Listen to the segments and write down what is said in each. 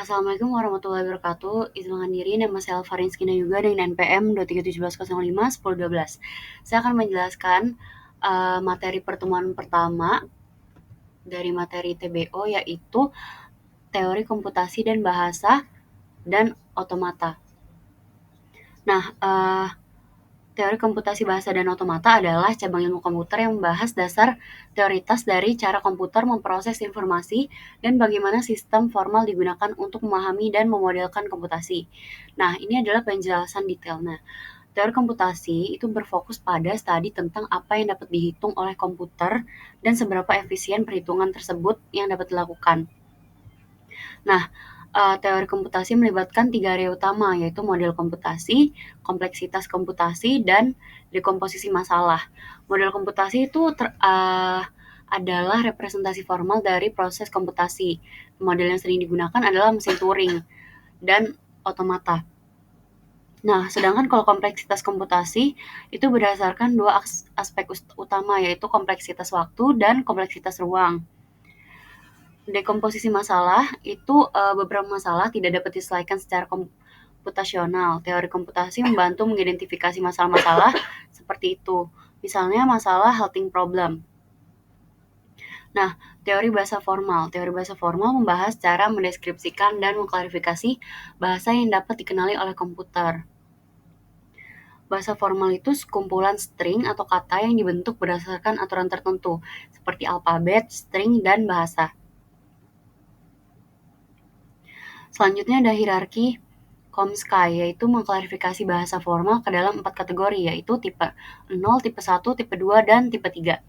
Assalamualaikum warahmatullahi wabarakatuh. Izinkan diri, nama saya Alvarin Skina juga dengan NPM 2317051012. Saya akan menjelaskan materi pertemuan pertama dari materi TBO, yaitu teori komputasi dan bahasa dan otomata. Nah, teori komputasi bahasa dan otomata adalah cabang ilmu komputer yang membahas dasar teoritas dari cara komputer memproses informasi dan bagaimana sistem formal digunakan untuk memahami dan memodelkan komputasi. Nah, ini adalah penjelasan detailnya. Teori komputasi itu berfokus pada studi tentang apa yang dapat dihitung oleh komputer dan seberapa efisien perhitungan tersebut yang dapat dilakukan. Nah, teori komputasi melibatkan 3 area utama, yaitu model komputasi, kompleksitas komputasi, dan dekomposisi masalah. Model komputasi itu adalah representasi formal dari proses komputasi. Model yang sering digunakan adalah mesin Turing dan otomata. Nah, sedangkan kalau kompleksitas komputasi itu berdasarkan dua aspek utama, yaitu kompleksitas waktu dan kompleksitas ruang. Dekomposisi masalah itu beberapa masalah tidak dapat diselesaikan secara komputasional. Teori komputasi membantu mengidentifikasi masalah-masalah seperti itu. Misalnya masalah halting problem. Nah, teori bahasa formal. Teori bahasa formal membahas cara mendeskripsikan dan mengklarifikasi bahasa yang dapat dikenali oleh komputer. Bahasa formal itu sekumpulan string atau kata yang dibentuk berdasarkan aturan tertentu, seperti alfabet, string, dan bahasa. Selanjutnya ada hierarki Chomsky, yaitu mengklarifikasi bahasa formal ke dalam 4 kategori, yaitu tipe 0, tipe 1, tipe 2, dan tipe 3.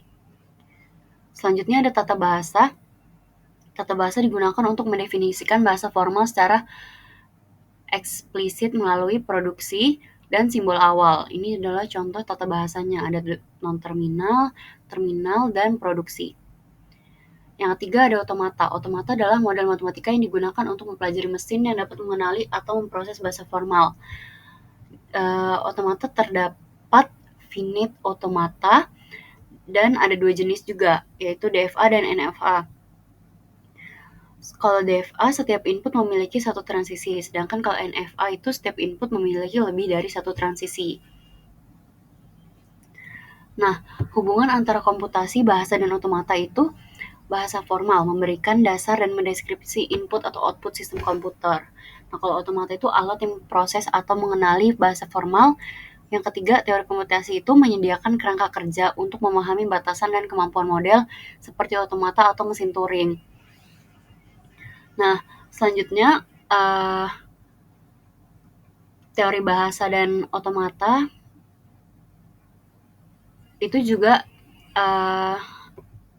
Selanjutnya ada tata bahasa. Tata bahasa digunakan untuk mendefinisikan bahasa formal secara eksplisit melalui produksi dan simbol awal. Ini adalah contoh tata bahasanya, ada non-terminal, terminal, dan produksi. Yang ketiga ada otomata. Otomata adalah model matematika yang digunakan untuk mempelajari mesin yang dapat mengenali atau memproses bahasa formal. Otomata terdapat finite otomata dan ada 2 jenis juga, yaitu DFA dan NFA. Kalau DFA setiap input memiliki satu transisi, sedangkan kalau NFA itu setiap input memiliki lebih dari satu transisi. Nah, hubungan antara komputasi, bahasa, dan otomata itu bahasa formal memberikan dasar dan mendeskripsi input atau output sistem komputer. Nah, kalau otomata itu alat yang memproses atau mengenali bahasa formal. Yang ketiga, teori komputasi itu menyediakan kerangka kerja untuk memahami batasan dan kemampuan model seperti otomata atau mesin Turing. Nah, selanjutnya teori bahasa dan otomata itu juga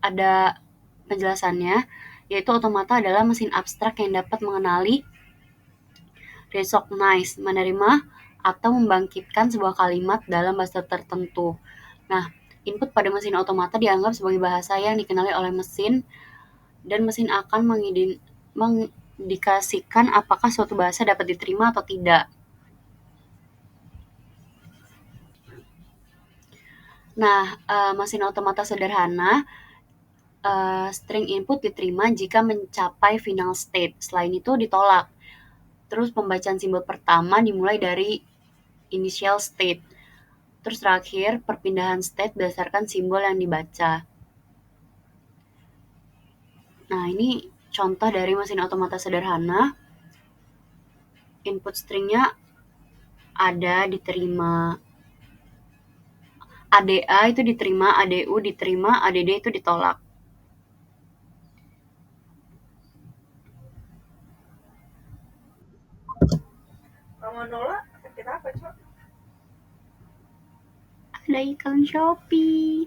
ada penjelasannya, yaitu otomata adalah mesin abstrak yang dapat mengenali, recognize, menerima, atau membangkitkan sebuah kalimat dalam bahasa tertentu. Nah, input pada mesin otomata dianggap sebagai bahasa yang dikenali oleh mesin, dan mesin akan mengindikasikan apakah suatu bahasa dapat diterima atau tidak. Nah, mesin otomata sederhana, string input diterima jika mencapai final state. Selain itu ditolak. Terus pembacaan simbol pertama dimulai dari initial state. Terus terakhir perpindahan state berdasarkan simbol yang dibaca. Nah, ini contoh dari mesin otomata sederhana. Input stringnya ada diterima, ADA itu diterima, ADU diterima, ADD itu ditolak. Mama Nola sakit apa, Cok? Ada iklan Shopee.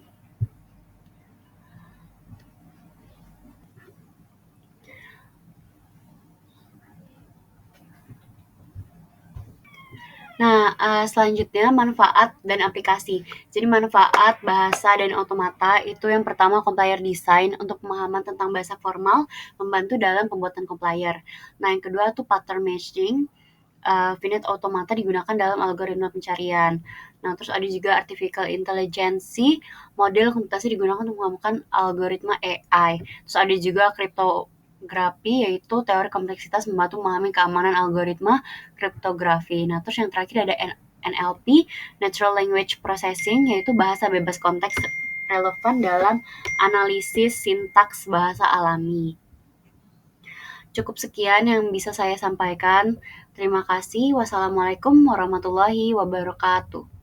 Nah, selanjutnya manfaat dan aplikasi. Jadi manfaat bahasa dan otomata itu yang pertama compiler design untuk pemahaman tentang bahasa formal, membantu dalam pembuatan compiler. Nah, yang kedua tuh pattern matching. Finite otomata digunakan dalam algoritma pencarian. Nah, terus ada juga artificial intelligence, model komputasi digunakan untuk mengembangkan algoritma AI. Terus ada juga kriptografi, yaitu teori kompleksitas membantu memahami keamanan algoritma kriptografi. Nah, terus yang terakhir ada NLP, Natural Language Processing, yaitu bahasa bebas konteks relevan dalam analisis sintaks bahasa alami. Cukup sekian yang bisa saya sampaikan. Terima kasih. Wassalamualaikum warahmatullahi wabarakatuh.